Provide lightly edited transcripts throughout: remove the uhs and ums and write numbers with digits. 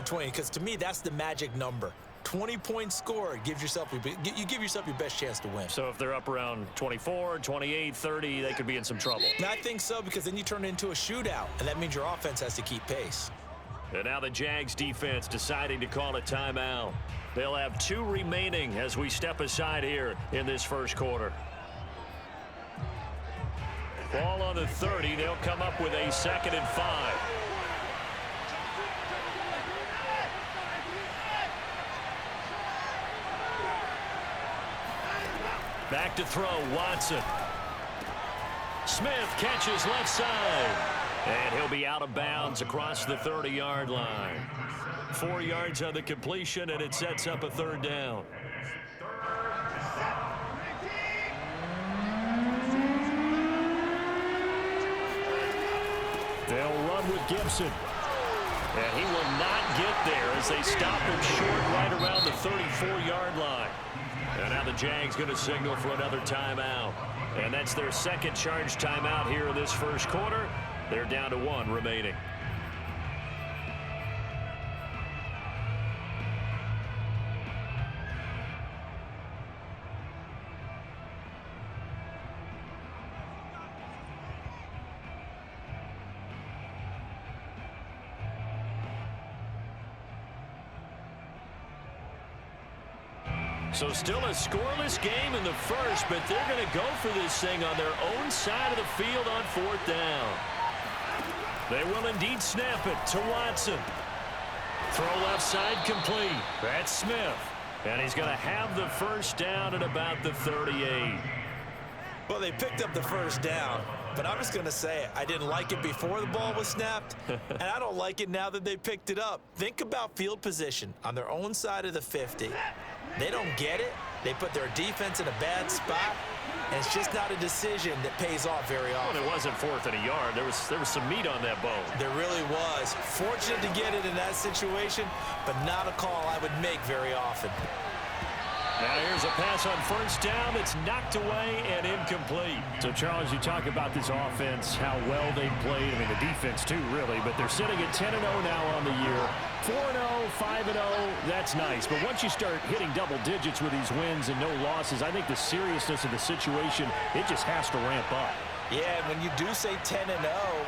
20, because to me, that's the magic number. 20-point score gives yourself you give yourself your best chance to win. So if they're up around 24, 28, 30, they could be in some trouble. And I think so, because then you turn it into a shootout, and that means your offense has to keep pace. And now the Jags defense deciding to call a timeout. They'll have 2 remaining as we step aside here in this first quarter. Ball on the 30. They'll come up with a 2nd and 5. Back to throw, Watson. Smith catches left side. And he'll be out of bounds across the 30-yard line. 4 yards on the completion, and it sets up a 3rd down. They'll run with Gibson. And he will not get there as they stop him short right around the 34-yard line. And now the Jags going to signal for another timeout. And that's their 2nd charge timeout here in this first quarter. They're down to 1 remaining. So still a scoreless game in the first, but they're going to go for this thing on their own side of the field on 4th down. They will indeed snap it to Watson. Throw left side complete. That's Smith. And he's going to have the first down at about the 38. Well, they picked up the first down, but I'm just going to say I didn't like it before the ball was snapped, and I don't like it now that they picked it up. Think about field position on their own side of the 50. They don't get it. They put their defense in a bad spot, and it's just not a decision that pays off very often. Well, it wasn't 4th and a yard. There was some meat on that bone. There really was. Fortunate to get it in that situation, but not a call I would make very often. Now here's a pass on 1st down that's knocked away and incomplete. So, Charles, you talk about this offense, how well they played. I mean, the defense, too, really. But they're sitting at 10-0 now on the year. 4-0, 5-0, that's nice. But once you start hitting double digits with these wins and no losses, I think the seriousness of the situation, it just has to ramp up. Yeah, and when you do say 10-0,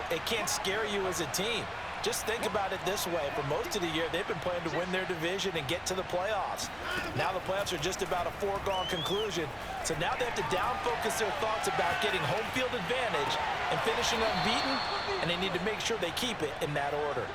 it can't scare you as a team. Just think about it this way. For most of the year, they've been playing to win their division and get to the playoffs. Now the playoffs are just about a foregone conclusion. So now they have to down-focus their thoughts about getting home field advantage and finishing unbeaten, and they need to make sure they keep it in that order.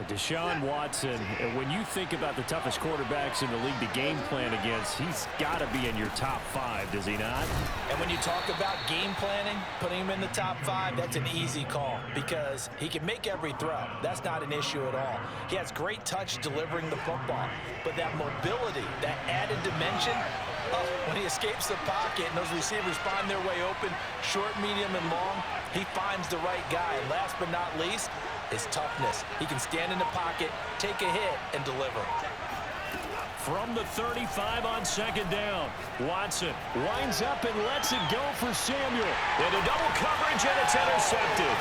Deshaun Watson, when you think about the toughest quarterbacks in the league to game plan against, he's got to be in your top 5, does he not? And when you talk about game planning, putting him in the top 5, that's an easy call because he can make every throw. That's not an issue at all. He has great touch delivering the football, but that mobility, that added dimension, when he escapes the pocket and those receivers find their way open, short, medium, and long, he finds the right guy. And last but not least, his toughness. He can stand in the pocket, take a hit, and deliver. From the 35 on 2nd down, Watson winds up and lets it go for Samuel. Into double coverage, and it's intercepted.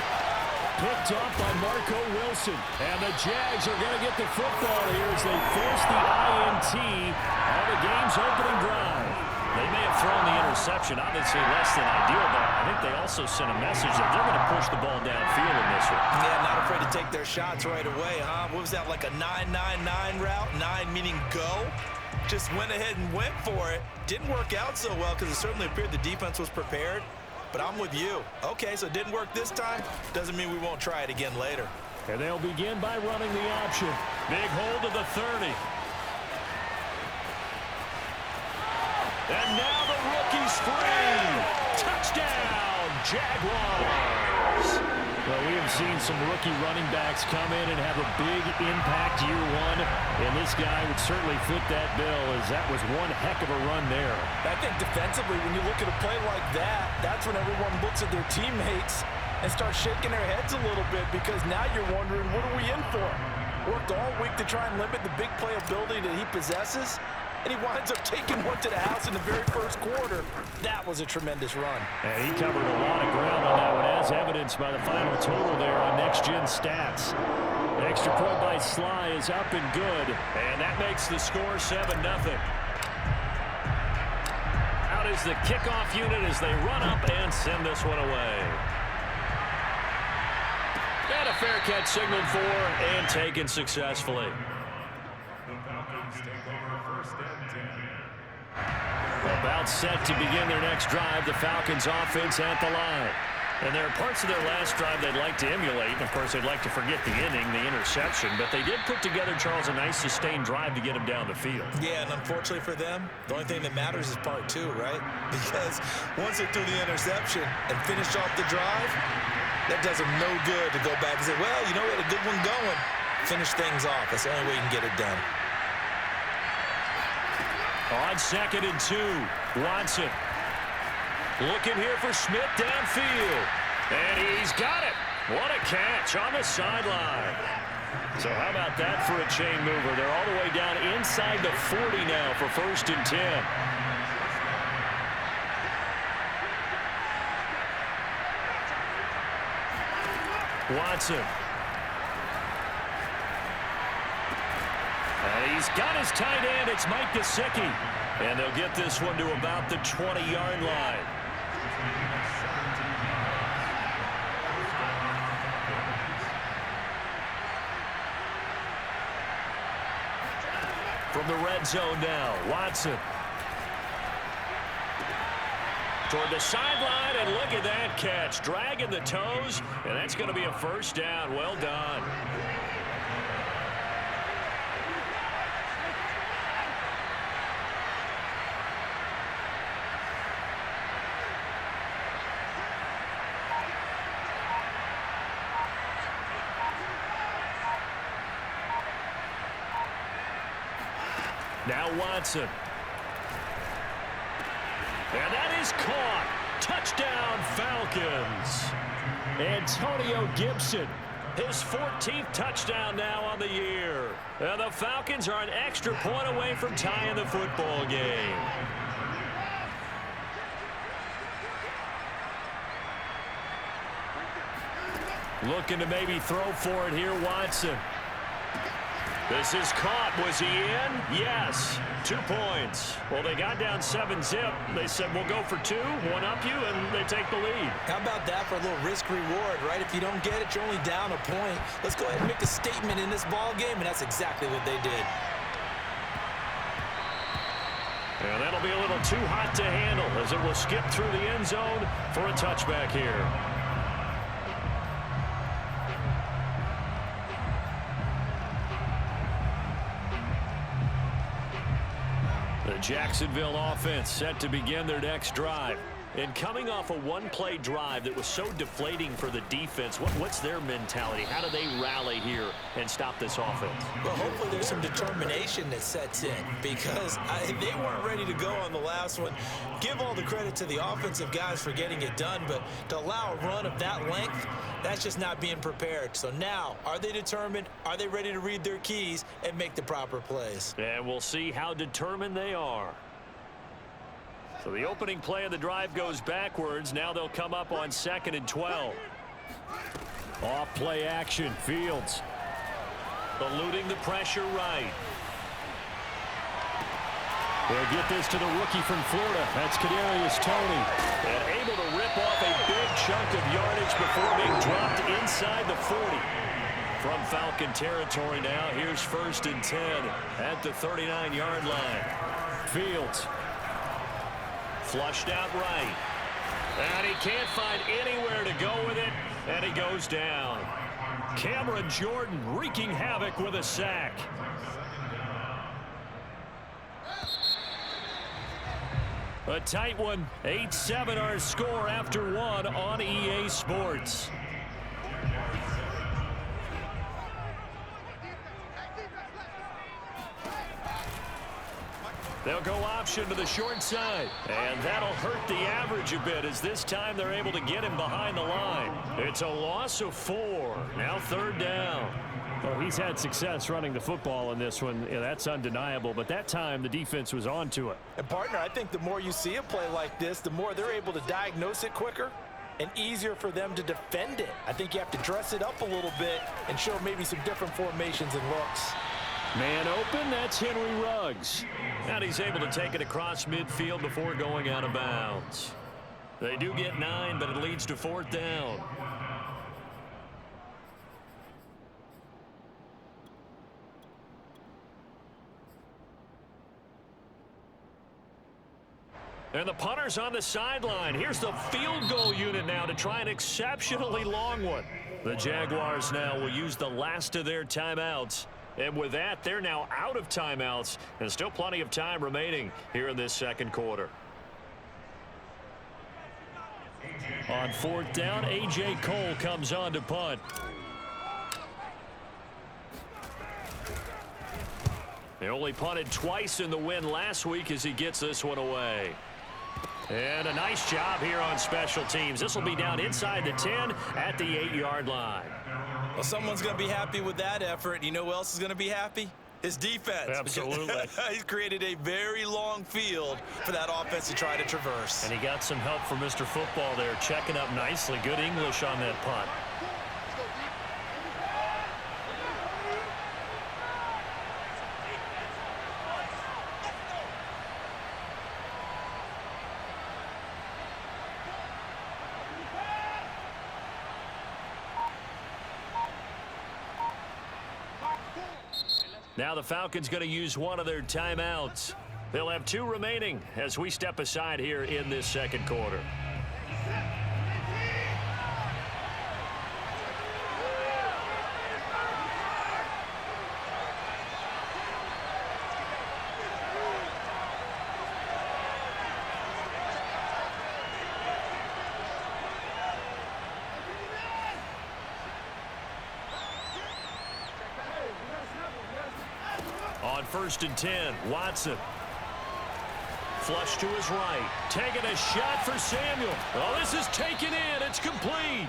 Picked up by Marco Wilson. And the Jags are going to get the football here as they force the INT on the game's opening drive. They may have thrown the interception, obviously less than ideal, but I think they also sent a message that they're going to push the ball downfield in this one. Yeah, not afraid to take their shots right away, huh? What was that, like a 9-9-9 route? 9 meaning go? Just went ahead and went for it. Didn't work out so well because it certainly appeared the defense was prepared. But I'm with you. Okay, so it didn't work this time. Doesn't mean we won't try it again later. And they'll begin by running the option. Big hold of the 30. And now the rookie's free. Touchdown, Jaguars. Well, we have seen some rookie running backs come in and have a big impact year one. And this guy would certainly fit that bill as that was one heck of a run there. I think defensively, when you look at a play like that, that's when everyone looks at their teammates and starts shaking their heads a little bit because now you're wondering, what are we in for? Worked all week to try and limit the big play ability that he possesses. And he winds up taking one to the house in the very first quarter. That was a tremendous run. And he covered a lot of ground on that one, as evidenced by the final total there on Next Gen Stats. Extra point by Sly is up and good. And that makes the score 7-0. Out is the kickoff unit as they run up and send this one away. And a fair catch signaled for and taken successfully. About set to begin their next drive. The Falcons offense at the line. And there are parts of their last drive they'd like to emulate. And, of course, they'd like to forget the inning, the interception. But they did put together, Charles, a nice sustained drive to get them down the field. Yeah, and unfortunately for them, the only thing that matters is part two, right? Because once they threw the interception and finished off the drive, that does them no good to go back and say, well, you know, we had a good one going. Finish things off. That's the only way you can get it done. On 2nd and 2, Watson. Looking here for Smith downfield. And he's got it. What a catch on the sideline. So how about that for a chain mover? They're all the way down inside the 40 now for 1st and 10. Watson. And he's got his tight end. It's Mike Gesicki. And they'll get this one to about the 20-yard line. From the red zone now, Watson. Toward the sideline, and look at that catch. Dragging the toes, and that's going to be a 1st down. Well done. Now Watson. And that is caught. Touchdown, Falcons. Antonio Gibson, his 14th touchdown now on the year. And the Falcons are an extra point away from tying the football game. Looking to maybe throw for it here, Watson. This is caught. Was he in? Yes. 2 points. Well, they got down 7-zip. They said, we'll go for 2, one up you, and they take the lead. How about that for a little risk-reward, right? If you don't get it, you're only down a point. Let's go ahead and make a statement in this ball game, and that's exactly what they did. And that'll be a little too hot to handle as it will skip through the end zone for a touchback here. The Jacksonville offense set to begin their next drive. And coming off a one-play drive that was so deflating for the defense, what's their mentality? How do they rally here and stop this offense? Well, hopefully there's some determination that sets in because they weren't ready to go on the last one. Give all the credit to the offensive guys for getting it done, but to allow a run of that length, that's just not being prepared. So now, are they determined? Are they ready to read their keys and make the proper plays? And we'll see how determined they are. So the opening play of the drive goes backwards. Now they'll come up on 2nd and 12. Off play action. Fields eluding the pressure right. They'll get this to the rookie from Florida. That's Kadarius Toney. And able to rip off a big chunk of yardage before being dropped inside the 40. From Falcon territory now, here's 1st and 10 at the 39-yard line. Fields. Flushed out right. And he can't find anywhere to go with it, and he goes down. Cameron Jordan wreaking havoc with a sack. A tight one. 8-7 our score after one on EA Sports. They'll go option to the short side. And that'll hurt the average a bit as this time they're able to get him behind the line. It's a loss of 4. Now 3rd down. Well, he's had success running the football in this one. Yeah, that's undeniable. But that time, the defense was on to it. And, partner, I think the more you see a play like this, the more they're able to diagnose it quicker and easier for them to defend it. I think you have to dress it up a little bit and show maybe some different formations and looks. Man open, that's Henry Ruggs. And he's able to take it across midfield before going out of bounds. They do get 9, but it leads to 4th down. And the punter's on the sideline. Here's the field goal unit now to try an exceptionally long one. The Jaguars now will use the last of their timeouts. And with that, they're now out of timeouts. And still plenty of time remaining here in this second quarter. On 4th down, A.J. Cole comes on to punt. They only punted twice in the win last week as he gets this one away. And a nice job here on special teams. This will be down inside the 10 at the 8-yard line. Well, someone's going to be happy with that effort. You know who else is going to be happy? His defense. Absolutely. He's created a very long field for that offense to try to traverse. And he got some help from Mr. Football there, checking up nicely. Good English on that punt. Now the Falcons going to use one of their timeouts. They'll have 2 remaining as we step aside here in this second quarter. On 1st and 10, Watson. Flush to his right. Taking a shot for Samuel. Oh, this is taken in. It's complete.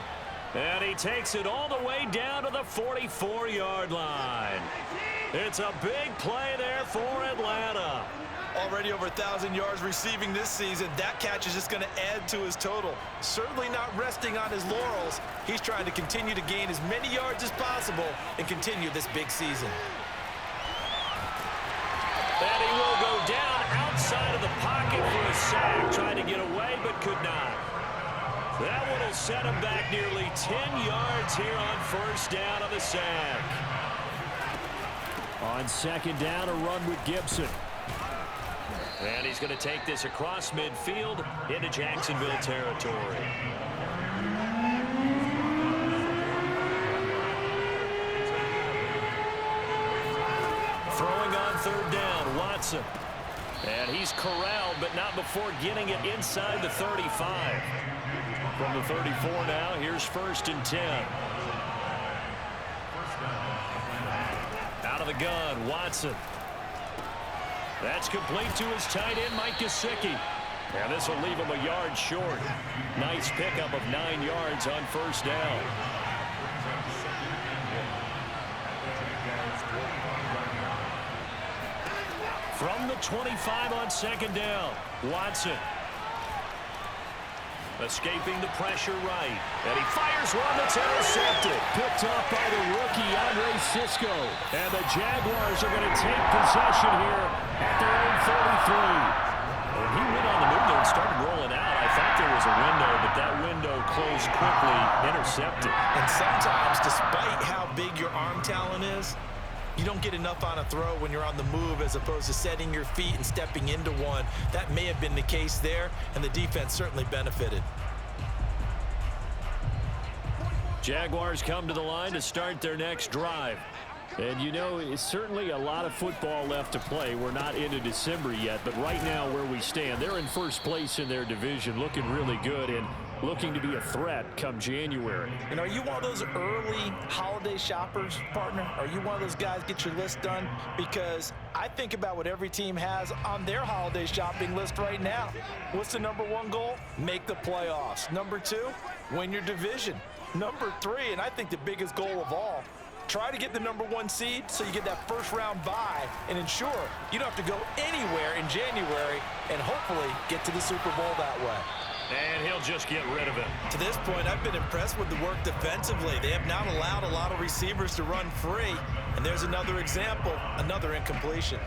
And he takes it all the way down to the 44-yard line. It's a big play there for Atlanta. Already over 1,000 yards receiving this season. That catch is just going to add to his total. Certainly not resting on his laurels. He's trying to continue to gain as many yards as possible and continue this big season. And he will go down outside of the pocket for a sack. Trying to get away, but could not. That one will set him back nearly 10 yards here on 1st down on the sack. On 2nd down, a run with Gibson. And he's going to take this across midfield into Jacksonville territory. Throwing on 3rd down, Watson. And he's corralled, but not before getting it inside the 35. From the 34 now, here's 1st and 10. Out of the gun, Watson. That's complete to his tight end, Mike Gesicki. And this will leave him a yard short. Nice pickup of 9 yards on 1st down. From the 25 on 2nd down, Watson. Escaping the pressure right. And he fires one that's intercepted. Picked off by the rookie, Andre Sisco. And the Jaguars are going to take possession here at their own 33. And he went on the move there and started rolling out. I thought there was a window, but that window closed quickly, intercepted. And sometimes, despite how big your arm talent is, you don't get enough on a throw when you're on the move as opposed to setting your feet and stepping into one. That may have been the case there, and the defense certainly benefited. Jaguars come to the line to start their next drive. And, you know, it's certainly a lot of football left to play. We're not into December yet, but right now where we stand, they're in 1st place in their division, looking really good and looking to be a threat come January. And are you one of those early holiday shoppers, partner? Are you one of those guys get your list done? Because I think about what every team has on their holiday shopping list right now. What's the #1 goal? Make the playoffs. #2, win your division. #3, and I think the biggest goal of all, try to get the #1 seed so you get that 1st-round bye and ensure you don't have to go anywhere in January and hopefully get to the Super Bowl that way. And he'll just get rid of it. To this point, I've been impressed with the work defensively. They have not allowed a lot of receivers to run free. And there's another example, another incompletion.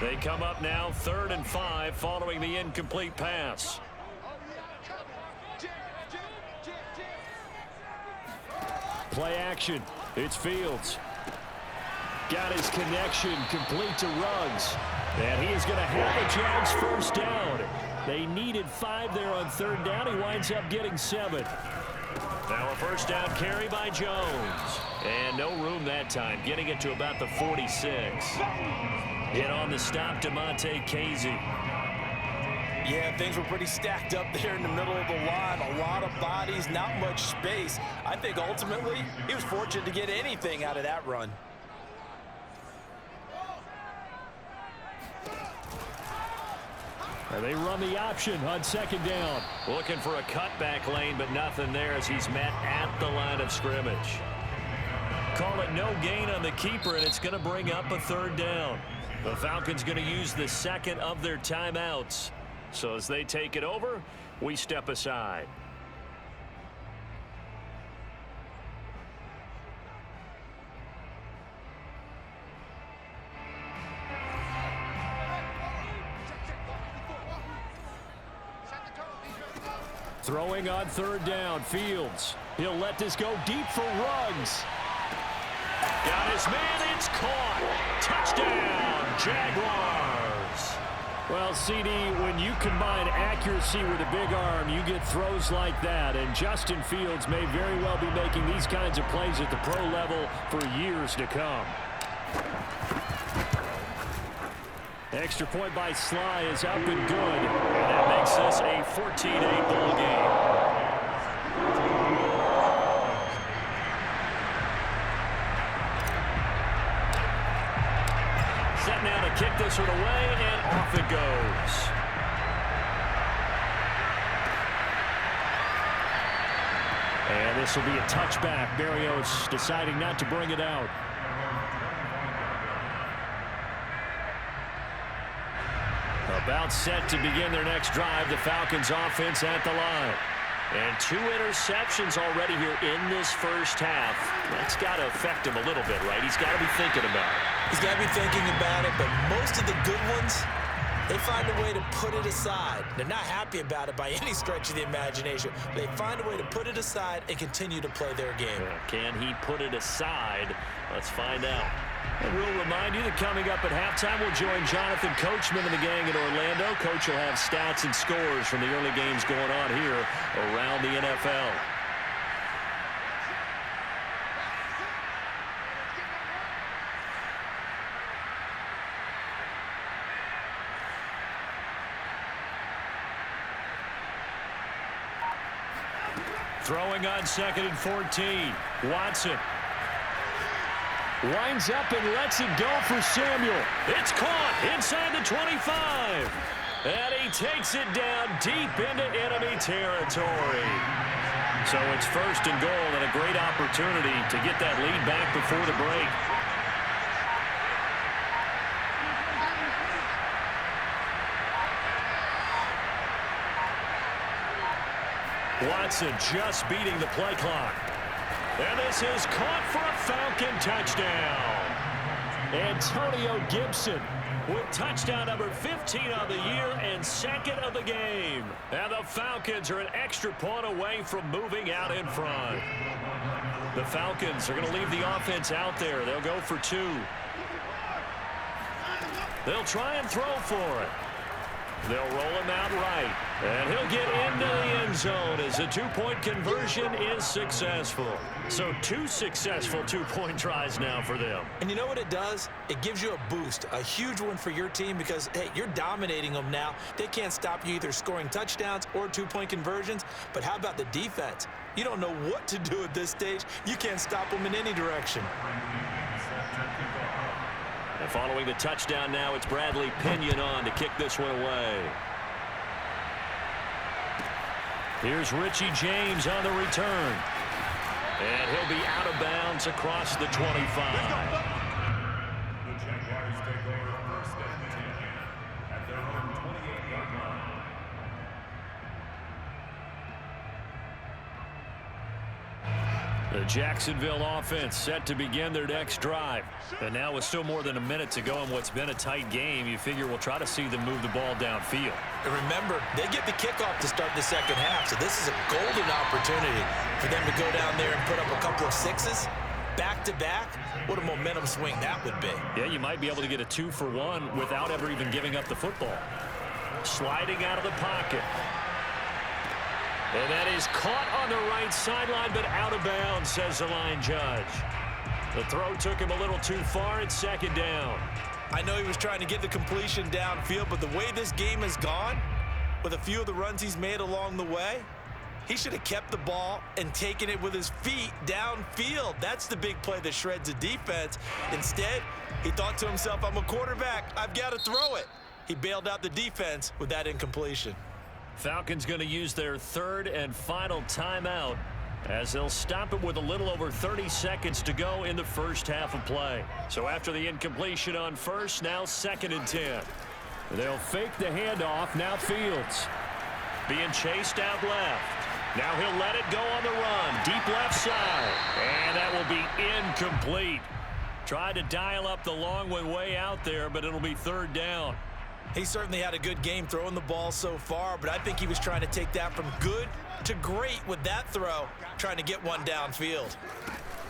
They come up now 3rd and 5 following the incomplete pass. Play action. It's Fields. Got his connection complete to Ruggs. And he is going to have the Jags first down. They needed 5 there on 3rd down. He winds up getting 7. Now a first down carry by Jones. And no room that time, getting it to about the 46. Hit on the stop, DeMonte Casey. Yeah, things were pretty stacked up there in the middle of the line. A lot of bodies, not much space. I think ultimately he was fortunate to get anything out of that run. And they run the option on 2nd down. Looking for a cutback lane, but nothing there as he's met at the line of scrimmage. Call it no gain on the keeper, and it's going to bring up a 3rd down. The Falcons going to use the 2nd of their timeouts. So as they take it over, we step aside. Throwing on 3rd down, Fields. He'll let this go deep for Ruggs. Got his man, it's caught. Touchdown, Jaguars. Well, CD, when you combine accuracy with a big arm, you get throws like that. And Justin Fields may very well be making these kinds of plays at the pro level for years to come. Extra point by Sly is up and good. And that makes this a 14-8 ball game. Set now to kick this one away, and off it goes. And this will be a touchback. Berrios deciding not to bring it out. About set to begin their next drive. The Falcons offense at the line. And 2 interceptions already here in this first half. That's got to affect him a little bit, right? He's got to be thinking about it. He's got to be thinking about it, but most of the good ones, they find a way to put it aside. They're not happy about it by any stretch of the imagination. They find a way to put it aside and continue to play their game. Can he put it aside? Let's find out. And we'll remind you that coming up at halftime, we'll join Jonathan Coachman and the gang in Orlando. Coach will have stats and scores from the early games going on here around the NFL. Throwing on 2nd and 14. Watson. Winds up and lets it go for Samuel. It's caught inside the 25. And he takes it down deep into enemy territory. So it's 1st and goal and a great opportunity to get that lead back before the break. Watson just beating the play clock. And this is caught for a Falcon touchdown. Antonio Gibson with touchdown number 15 on the year and 2nd of the game. And the Falcons are an extra point away from moving out in front. The Falcons are going to leave the offense out there. They'll go for 2. They'll try and throw for it. They'll roll him out right. And he'll get into the end zone as a 2-point conversion is successful. So 2 successful 2-point tries now for them. And you know what it does? It gives you a boost, a huge one for your team because, hey, you're dominating them now. They can't stop you either scoring touchdowns or 2-point conversions. But how about the defense? You don't know what to do at this stage. You can't stop them in any direction. And following the touchdown now, it's Bradley Pinion on to kick this one away. Here's Richie James on the return. And he'll be out of bounds across the 25. The Jaguars take over first and 10 at their own 28-yard line. The Jacksonville offense set to begin their next drive. And now with still more than a minute to go in what's been a tight game, you figure we'll try to see them move the ball downfield. And remember, they get the kickoff to start the second half, so this is a golden opportunity for them to go down there and put up a couple of sixes back-to-back. What a momentum swing that would be. Yeah, you might be able to get a 2-for-1 without ever even giving up the football. Sliding out of the pocket. And that is caught on the right sideline, but out of bounds, says the line judge. The throw took him a little too far. It's second down. I know he was trying to get the completion downfield, but the way this game has gone, with a few of the runs he's made along the way, he should have kept the ball and taken it with his feet downfield. That's the big play that shreds a defense. Instead, he thought to himself, I'm a quarterback. I've got to throw it. He bailed out the defense with that incompletion. Falcons going to use their third and final timeout as they'll stop it with a little over 30 seconds to go in the first half of play. So after the incompletion on first, now second and 10. They'll fake the handoff. Now Fields being chased out left. Now he'll let it go on the run. Deep left side. And that will be incomplete. Tried to dial up the long one way out there, but it'll be third down. He certainly had a good game throwing the ball so far, but I think he was trying to take that from good to great with that throw, trying to get one downfield.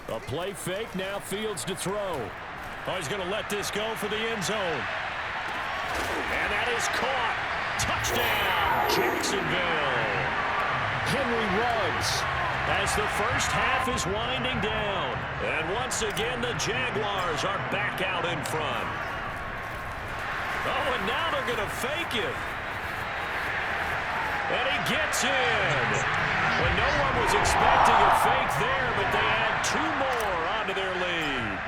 A play fake, now Fields to throw. Oh, he's going to let this go for the end zone. And that is caught. Touchdown, Jacksonville. Henry Ruggs as the first half is winding down. And once again, the Jaguars are back out in front. Oh, and now they're going to fake it. And he gets in. Well, no one was expecting a fake there, but they add two more onto their lead.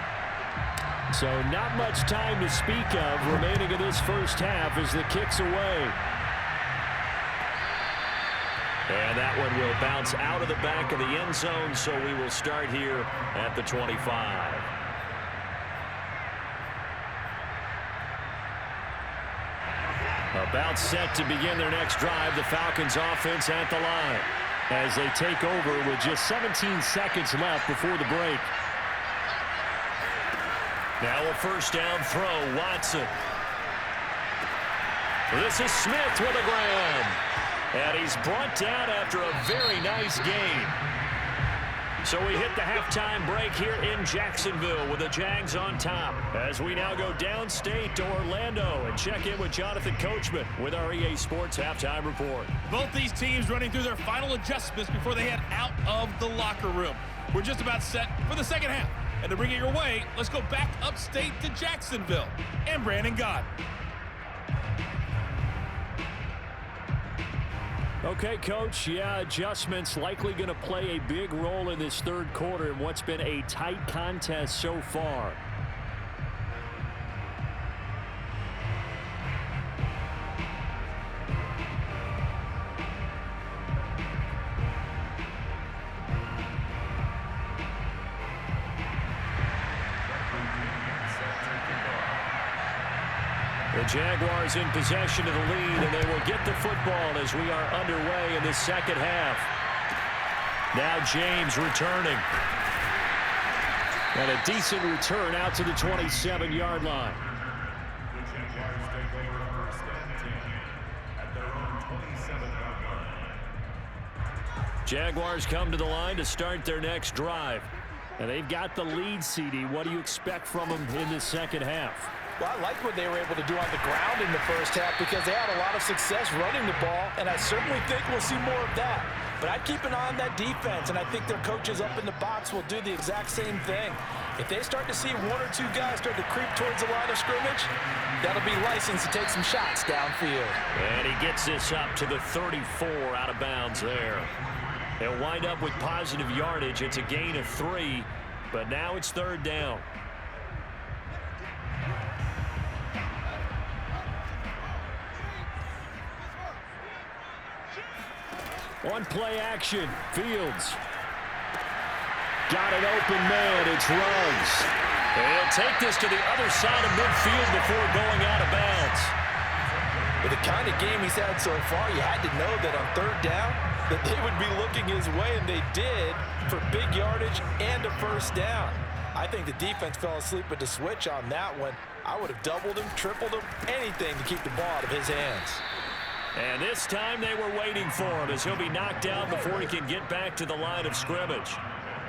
So not much time to speak of remaining in this first half as the kick's away. And that one will bounce out of the back of the end zone, so we will start here at the 25. About set to begin their next drive, the Falcons offense at the line as they take over with just 17 seconds left before the break. Now a first down throw, Watson. This is Smith with a grab. And he's brought down after a very nice game. So we hit the halftime break here in Jacksonville with the Jags on top. As we now go downstate to Orlando and check in with Jonathan Coachman with our EA Sports Halftime Report. Both these teams running through their final adjustments before they head out of the locker room. We're just about set for the second half. And to bring it your way, let's go back upstate to Jacksonville and Brandon Gott. Okay, Coach, yeah, adjustments likely going to play a big role in this third quarter in what's been a tight contest so far. The Jaguars in possession of the lead, and they will get the football as we are underway in the second half. Now James returning. And a decent return out to the 27-yard line. The Jaguars take over first and 10 at their own 27-yard line. Jaguars come to the line to start their next drive. And they've got the lead, CD. What do you expect from them in the second half? Well, I like what they were able to do on the ground in the first half because they had a lot of success running the ball, and I certainly think we'll see more of that. But I'd keep an eye on that defense, and I think their coaches up in the box will do the exact same thing. If they start to see one or two guys start to creep towards the line of scrimmage, that'll be licensed to take some shots downfield. And he gets this up to the 34 out of bounds there. They'll wind up with positive yardage. It's a gain of 3, but now it's third down. On play action, Fields. Got an open man. It's Ruggs. He'll take this to the other side of midfield before going out of bounds. With the kind of game he's had so far, you had to know that on third down that they would be looking his way, and they did, for big yardage and a first down. I think the defense fell asleep at the switch on that one. I would have doubled him, tripled him, anything to keep the ball out of his hands. And this time they were waiting for him as he'll be knocked down before he can get back to the line of scrimmage.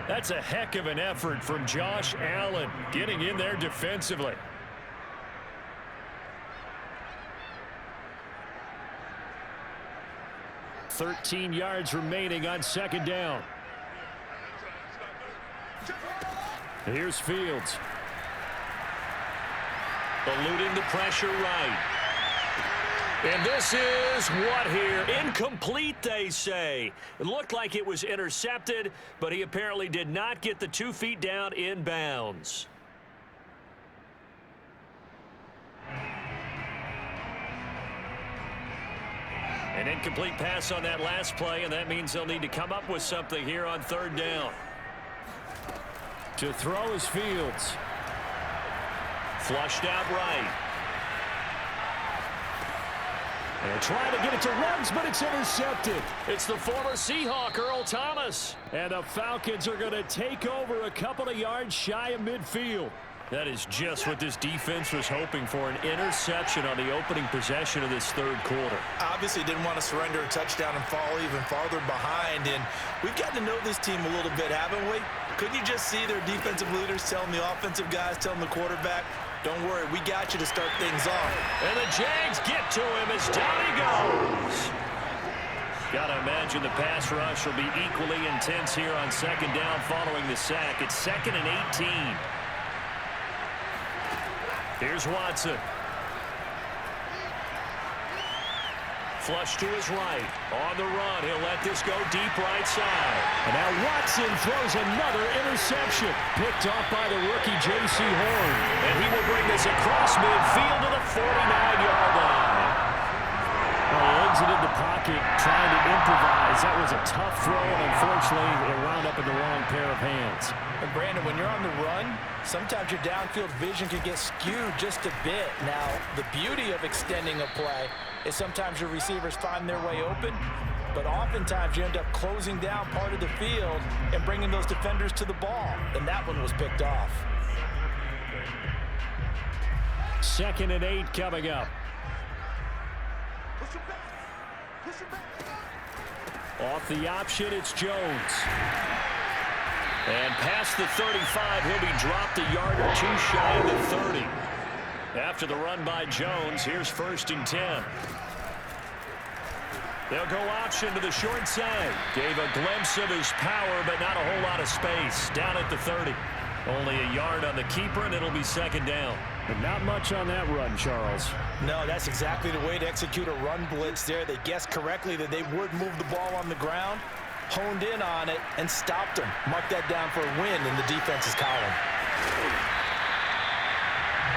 That's a heck of an effort from Josh Allen getting in there defensively. .13 yards remaining on second down. Here's Fields. Eluding the pressure right. And this is what here? Incomplete, they say. It looked like it was intercepted, but he apparently did not get the 2 feet down in bounds. An incomplete pass on that last play, and that means they'll need to come up with something here on third down. To throw is Fields. Flushed out right. They're trying to get it to Ruggs, but it's intercepted. It's the former Seahawk, Earl Thomas. And the Falcons are going to take over a couple of yards shy of midfield. That is just what this defense was hoping for, an interception on the opening possession of this third quarter. Obviously didn't want to surrender a touchdown and fall even farther behind, and we've gotten to know this team a little bit, haven't we? Couldn't you just see their defensive leaders telling the offensive guys, telling the quarterback, don't worry, we got you to start things off. And the Jags get to him as down he goes. Got to imagine the pass rush will be equally intense here on second down following the sack. It's 2nd and 18. Here's Watson. Flush to his right. On the run. He'll let this go deep right side. And now Watson throws another interception. Picked off by the rookie J.C. Horn. And he will bring this across midfield to the 49-yard line. Well, he exited the pocket trying to improvise. That was a tough throw, and unfortunately, it wound up in the wrong pair of hands. And Brandon, when you're on the run, sometimes your downfield vision can get skewed just a bit. Now, the beauty of extending a play is sometimes your receivers find their way open, but oftentimes you end up closing down part of the field and bringing those defenders to the ball, and that one was picked off. 2nd and 8 coming up. Off the option, it's Jones. And past the 35, he'll be dropped a yard or two shy of the 30. After the run by Jones, here's 1st and 10. They'll go option to the short side. Gave a glimpse of his power, but not a whole lot of space. Down at the 30. Only a yard on the keeper, and it'll be 2nd down. But not much on that run, Charles. No, that's exactly the way to execute a run blitz there. They guessed correctly that they would move the ball on the ground, honed in on it, and stopped them. Mark that down for a win in the defense's column.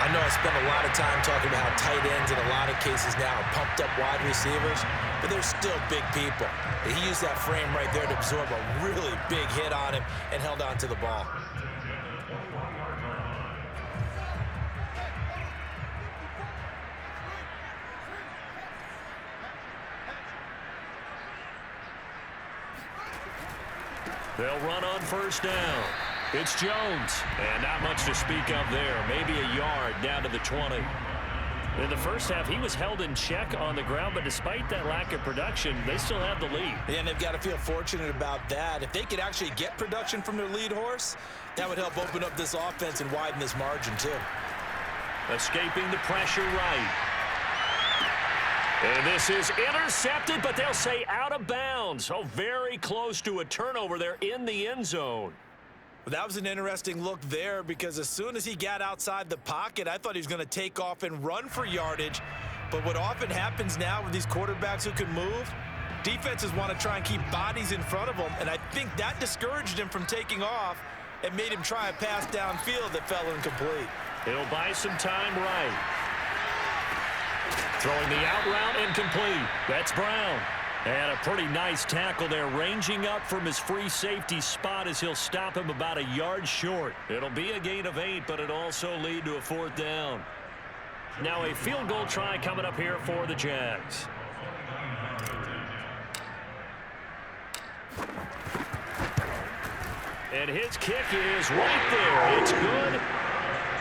I know I spent a lot of time talking about how tight ends in a lot of cases now are pumped up wide receivers, but they're still big people. He used that frame right there to absorb a really big hit on him and held on to the ball. They'll run on 1st down. It's Jones. And not much to speak of there. Maybe a yard down to the 20. In the first half, he was held in check on the ground, but despite that lack of production, they still have the lead. And they've got to feel fortunate about that. If they could actually get production from their lead horse, that would help open up this offense and widen this margin too. Escaping the pressure right. And this is intercepted, but they'll say out of bounds. Oh, very close to a turnover there in the end zone. Well, that was an interesting look there because as soon as he got outside the pocket, I thought he was going to take off and run for yardage. But what often happens now with these quarterbacks who can move, defenses want to try and keep bodies in front of them, and I think that discouraged him from taking off and made him try a pass downfield that fell incomplete. He'll buy some time right. Throwing the out route incomplete. That's Brown. And a pretty nice tackle there, ranging up from his free safety spot as he'll stop him about a yard short. It'll be a gain of 8, but it'll also lead to a 4th down. Now a field goal try coming up here for the Jags. And his kick is right there. It's good.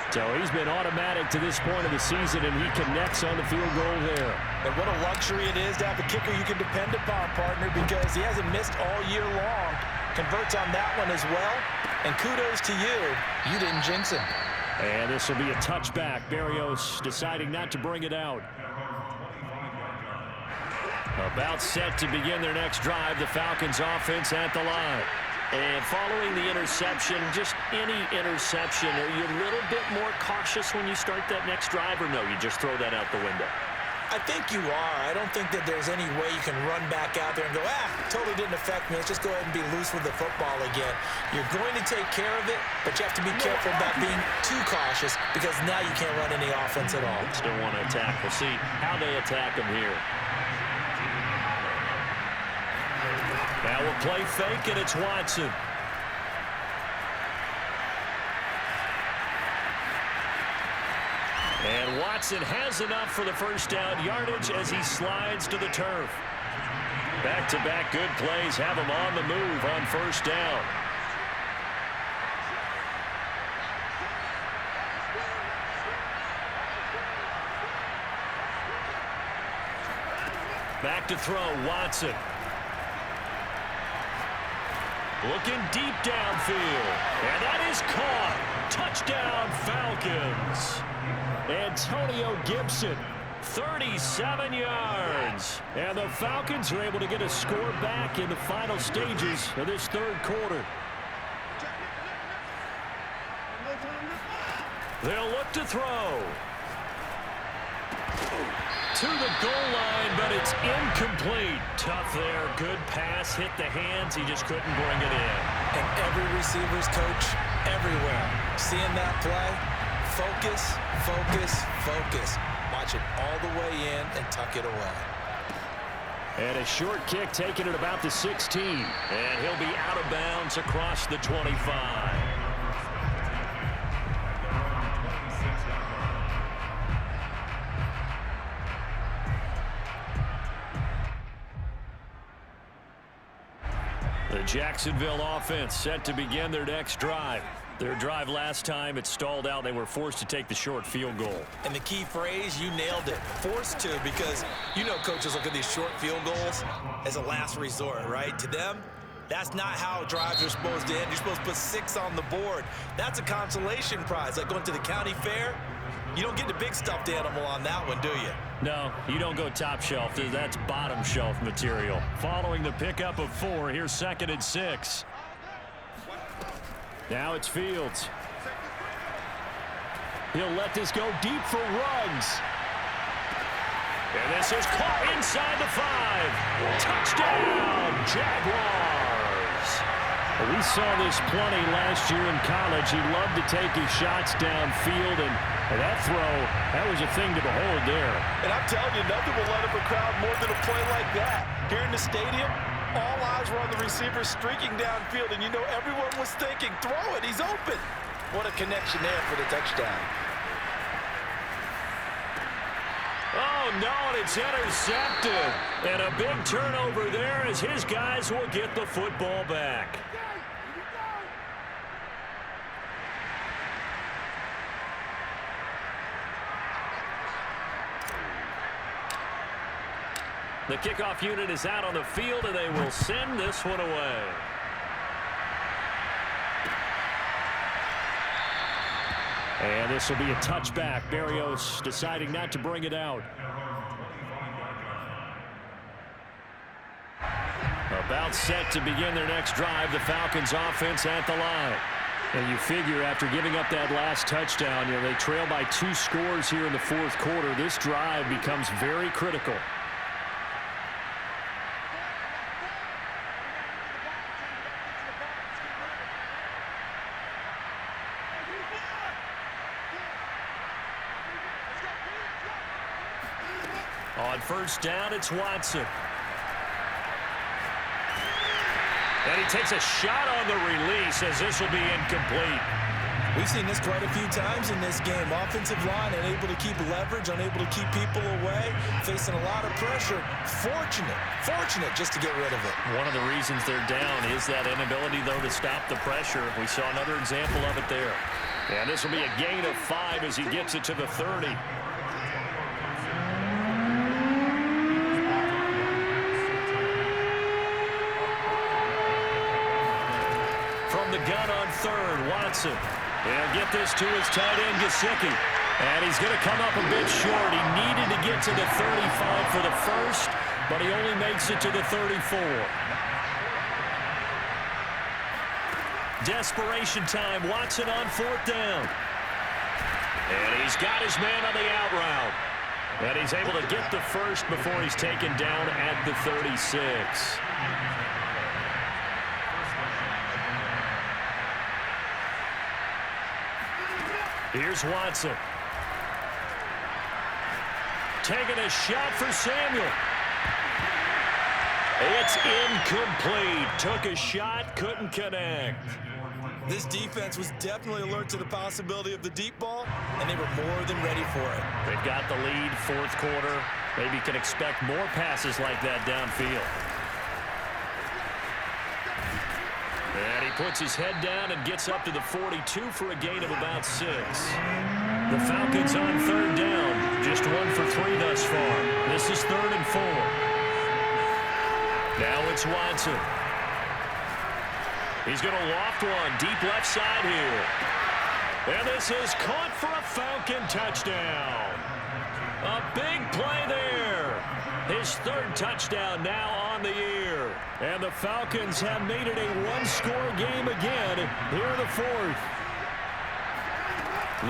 So he's been automatic to this point of the season, and he connects on the field goal there. And what a luxury it is to have a kicker you can depend upon, partner, because he hasn't missed all year long. Converts on that one as well. And kudos to you. You didn't jinx him. And this will be a touchback. Berrios deciding not to bring it out. About set to begin their next drive. The Falcons offense at the line. And following the interception, just any interception, are you a little bit more cautious when you start that next drive, or no, you just throw that out the window? I think you are. I don't think that there's any way you can run back out there and go, totally didn't affect me. Let's just go ahead and be loose with the football again. You're going to take care of it, but you have to be careful about being too cautious because now you can't run any offense at all. Still want to attack. We'll see how they attack him here. Now we'll play fake, and it's Watson. And Watson has enough for the first down yardage as he slides to the turf. Back-to-back good plays have him on the move on first down. Back to throw, Watson. Looking deep downfield. And that is caught. Touchdown, Falcons. Antonio Gibson, 37 yards. And the Falcons are able to get a score back in the final stages of this third quarter. They'll look to throw. To the goal line, but it's incomplete. Tough there. Good pass. Hit the hands. He just couldn't bring it in. And every receiver's coach everywhere. Seeing that play, focus, focus, focus. Watch it all the way in and tuck it away. And a short kick taken at about the 16. And he'll be out of bounds across the 25. The Jacksonville offense set to begin their next drive. Their drive last time, it stalled out. They were forced to take the short field goal. And the key phrase, you nailed it. Forced to, because you know coaches look at these short field goals as a last resort, right? To them, that's not how drives are supposed to end. You're supposed to put 6 on the board. That's a consolation prize. Like going to the county fair, you don't get the big stuffed animal on that one, do you? No, you don't go top shelf. That's bottom shelf material. Following the pickup of 4, here's 2nd and 6. Now it's Fields. He'll let this go deep for Ruggs. And this is caught inside the 5. Touchdown, Jaguars. We saw this plenty last year in college. He loved to take his shots downfield, and that throw, that was a thing to behold there. And I'm telling you, nothing will let up a crowd more than a play like that. Here in the stadium, all eyes were on the receiver streaking downfield, and you know everyone was thinking, throw it, he's open. What a connection there for the touchdown. Oh, no, and it's intercepted. And a big turnover there as his guys will get the football back. The kickoff unit is out on the field, and they will send this one away. And this will be a touchback. Berrios deciding not to bring it out. About set to begin their next drive. The Falcons offense at the line. And you figure after giving up that last touchdown, they trail by 2 scores here in the fourth quarter. This drive becomes very critical. On first down, it's Watson. And he takes a shot on the release as this will be incomplete. We've seen this quite a few times in this game. Offensive line unable to keep leverage, unable to keep people away, facing a lot of pressure. Fortunate just to get rid of it. One of the reasons they're down is that inability, though, to stop the pressure. We saw another example of it there. And this will be a gain of 5 as he gets it to the 30. From the gun on third, Watson. He'll get this to his tight end, Gesicki. And he's going to come up a bit short. He needed to get to the 35 for the first, but he only makes it to the 34. Desperation time. Watson on 4th down. And he's got his man on the out route. And he's able to get the first before he's taken down at the 36. Here's Watson. Taking a shot for Samuel. It's incomplete. Took a shot, couldn't connect. This defense was definitely alert to the possibility of the deep ball, and they were more than ready for it. They've got the lead, 4th quarter. Maybe can expect more passes like that downfield. And he puts his head down and gets up to the 42 for a gain of about 6. The Falcons on 3rd down. Just 1 for 3 thus far. This is 3rd and 4. Now it's Watson. He's going to loft one deep left side here. And this is caught for a Falcon touchdown. A big play there. His 3rd touchdown now on the year. And the Falcons have made it a 1-score game again here in the 4th.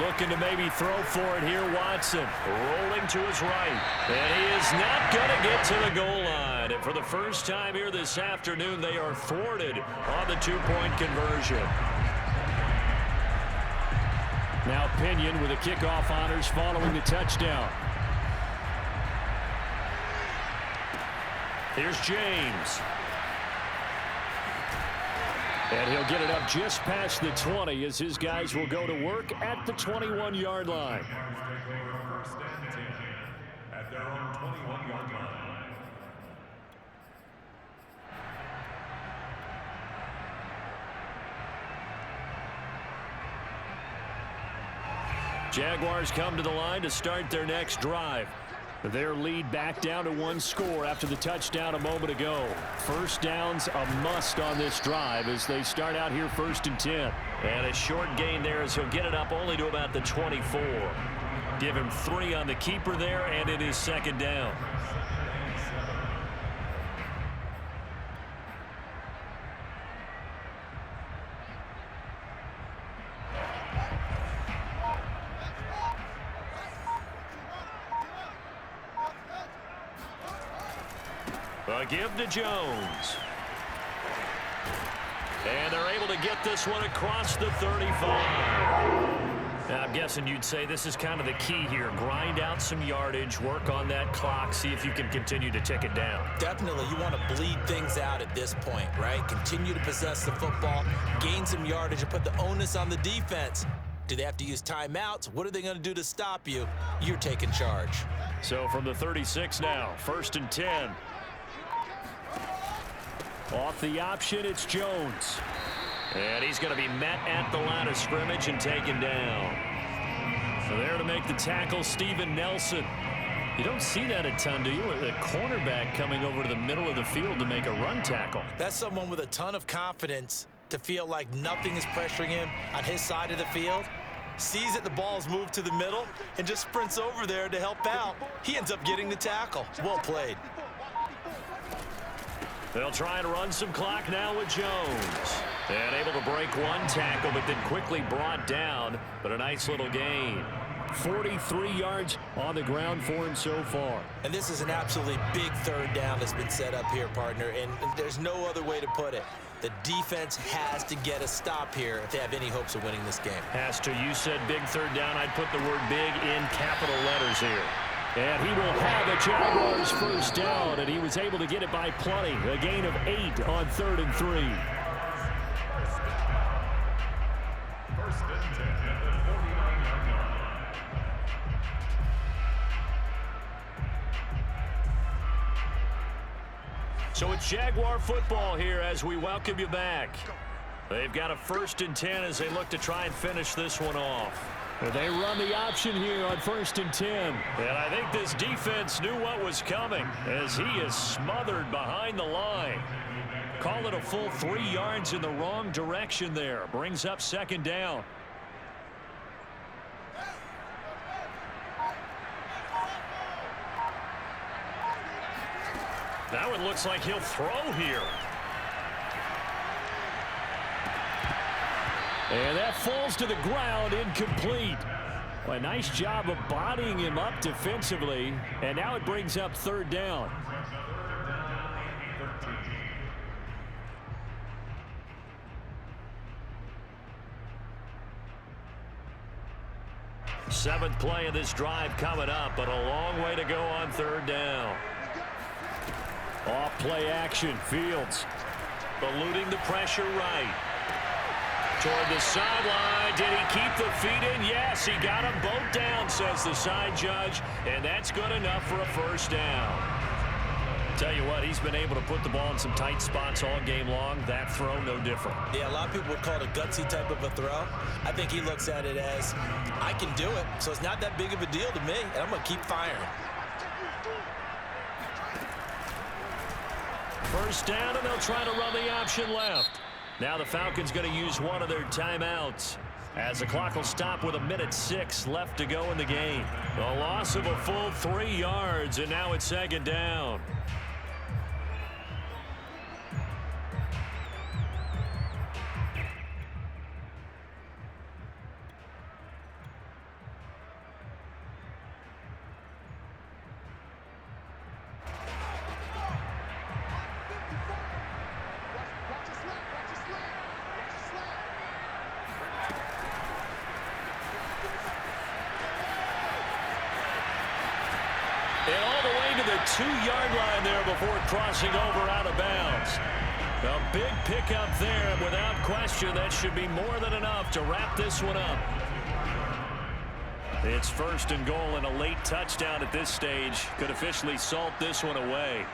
Looking to maybe throw for it here, Watson. Rolling to his right. And he is not going to get to the goal line. And for the first time here this afternoon, they are thwarted on the 2-point conversion. Now Pinion with the kickoff honors following the touchdown. Here's James. And he'll get it up just past the 20 as his guys will go to work at the 21-yard line. At their own 21-yard line. Jaguars come to the line to start their next drive. Their lead back down to 1 score after the touchdown a moment ago. First down's a must on this drive as they start out here 1st and 10. And a short gain there as he'll get it up only to about the 24. Give him 3 on the keeper there, and it is 2nd down. A give to Jones. And they're able to get this one across the 35. Now, I'm guessing you'd say this is kind of the key here. Grind out some yardage, work on that clock, see if you can continue to tick it down. Definitely, you want to bleed things out at this point, right? Continue to possess the football, gain some yardage, and put the onus on the defense. Do they have to use timeouts? What are they going to do to stop you? You're taking charge. So from the 36 now, 1st and 10. Off the option, it's Jones. And he's going to be met at the line of scrimmage and taken down. So there to make the tackle, Steven Nelson. You don't see that a ton, do you? A cornerback coming over to the middle of the field to make a run tackle. That's someone with a ton of confidence to feel like nothing is pressuring him on his side of the field. Sees that the ball's moved to the middle and just sprints over there to help out. He ends up getting the tackle. Well played. They'll try and run some clock now with Jones. And able to break 1 tackle, but then quickly brought down. But a nice little gain. 43 yards on the ground for him so far. And this is an absolutely big 3rd down that's been set up here, partner. And there's no other way to put it. The defense has to get a stop here if they have any hopes of winning this game. Has to. You said big 3rd down. I'd put the word big in capital letters here. And he will have a Jaguars first down, and he was able to get it by plenty. A gain of 8 on 3rd and 3. First and 10 at the 49-yard line. So it's Jaguar football here as we welcome you back. They've got a 1st and 10 as they look to try and finish this one off. They run the option here on 1st and 10. And I think this defense knew what was coming as he is smothered behind the line. Call it a full 3 yards in the wrong direction there. Brings up 2nd down. Now it looks like he'll throw here. And that falls to the ground, incomplete. Well, a nice job of bodying him up defensively. And now it brings up 3rd down. Seventh play of this drive coming up, but a long way to go on 3rd down. Off play action, Fields. Eluding the pressure right. Toward the sideline. Did he keep the feet in? Yes, he got them both down, says the side judge. And that's good enough for a 1st down. Tell you what, he's been able to put the ball in some tight spots all game long. That throw, no different. Yeah, a lot of people would call it a gutsy type of a throw. I think he looks at it as, I can do it, so it's not that big of a deal to me, and I'm going to keep firing. 1st down, and they'll try to run the option left. Now the Falcons going to use one of their timeouts as the clock will stop with 1:06 left to go in the game. A loss of a full 3 yards, and now it's 2nd down. And all the way to the 2-yard line there before crossing over out of bounds. A big pickup there, and without question, that should be more than enough to wrap this one up. It's 1st and goal, and a late touchdown at this stage could officially salt this one away.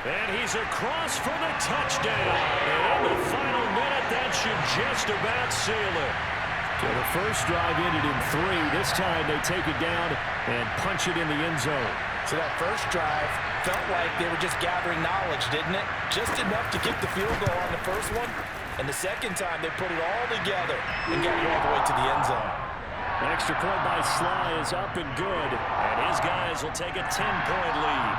And he's across for the touchdown. And in the final minute, that should just about seal it. So the first drive ended in 3. This time they take it down and punch it in the end zone. So that first drive felt like they were just gathering knowledge, didn't it? Just enough to kick the field goal on the first one. And the second time, they put it all together and got it all the way to the end zone. An extra point by Sly is up and good. And his guys will take a 10-point lead.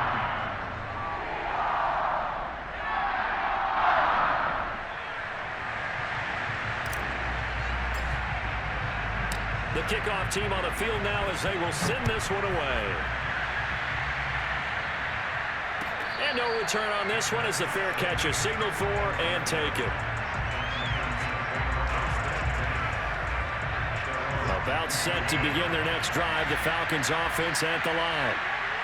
The kickoff team on the field now as they will send this one away. And no return on this one as the fair catch is signaled for and taken. About set to begin their next drive, the Falcons offense at the line.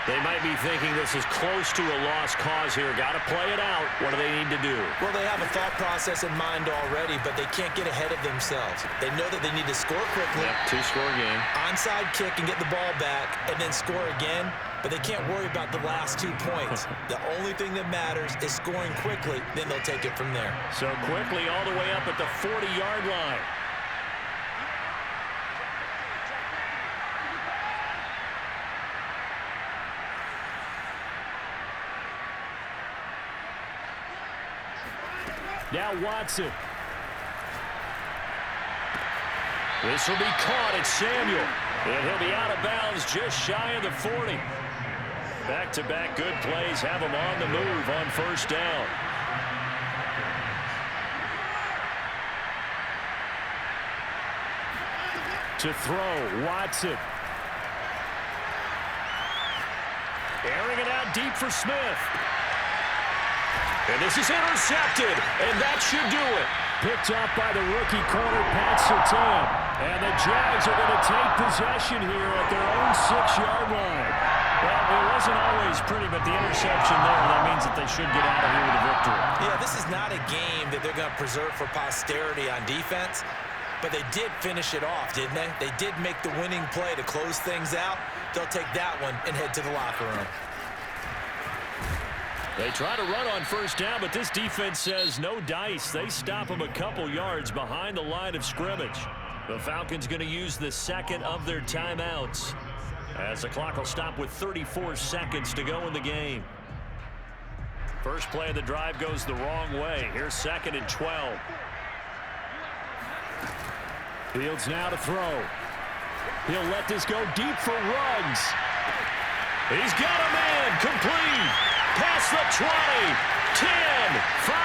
They might be thinking this is close to a lost cause here. Got to play it out. What do they need to do? Well, they have a thought process in mind already, but they can't get ahead of themselves. They know that they need to score quickly. Yep, 2-score game. Onside kick and get the ball back and then score again, but they can't worry about the last 2 points. The only thing that matters is scoring quickly, then they'll take it from there. So quickly all the way up at the 40-yard line. Now Watson. This will be caught at Samuel. And he'll be out of bounds just shy of the 40. Back-to-back good plays have him on the move on 1st down. To throw, Watson. Airing it out deep for Smith. And this is intercepted, and that should do it. Picked up by the rookie corner, Pat Surtain. And the Jags are going to take possession here at their own 6-yard line. Well, it wasn't always pretty, but the interception there, that means that they should get out of here with a victory. Yeah, this is not a game that they're going to preserve for posterity on defense, but they did finish it off, didn't they? They did make the winning play to close things out. They'll take that one and head to the locker room. They try to run on first down, but this defense says no dice. They stop them a couple yards behind the line of scrimmage. The Falcons going to use the second of their timeouts, as the clock will stop with 34 seconds to go in the game. First play of the drive goes the wrong way. Here's 2nd and 12. Fields now to throw. He'll let this go deep for Ruggs. He's got a man. Complete. Past the 20. 10. 5.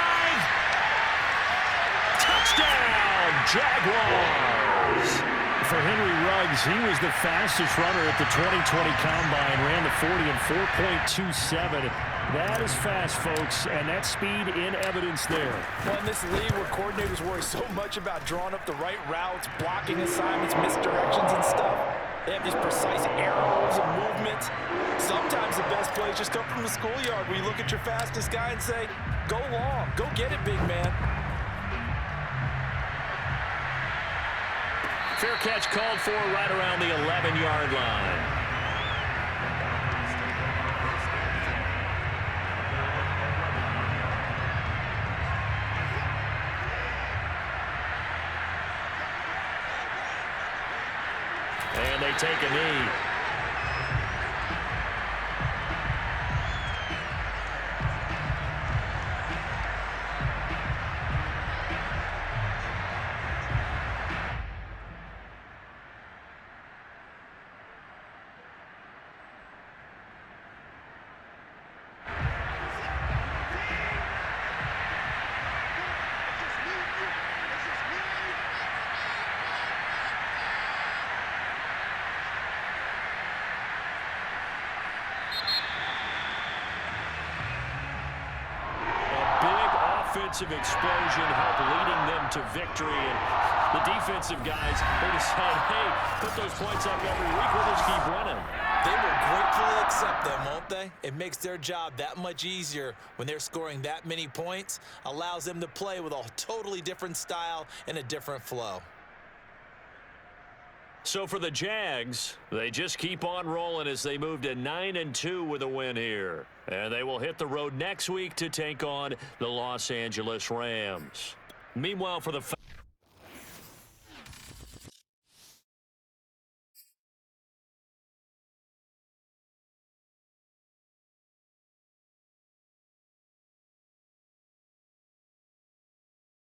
Touchdown, Jaguars. For Henry Ruggs, he was the fastest runner at the 2020 Combine, ran the 40 in 4.27. That is fast, folks, and that speed in evidence there. Well, in this league where coordinators worry so much about drawing up the right routes, blocking assignments, misdirections and stuff, they have these precise arrows and movements. Sometimes the best plays just come from the schoolyard where you look at your fastest guy and say, go long, go get it, big man. Fair catch called for right around the 11-yard line. And they take a knee. Offensive explosion helped leading them to victory, and the defensive guys, they decided, hey, put those points up every week, we'll just keep running. They will gratefully accept them, won't they? It makes their job that much easier when they're scoring that many points, allows them to play with a totally different style and a different flow. So for the Jags, they just keep on rolling as they move to 9-2 with a win here. And they will hit the road next week to take on the Los Angeles Rams. Meanwhile, for the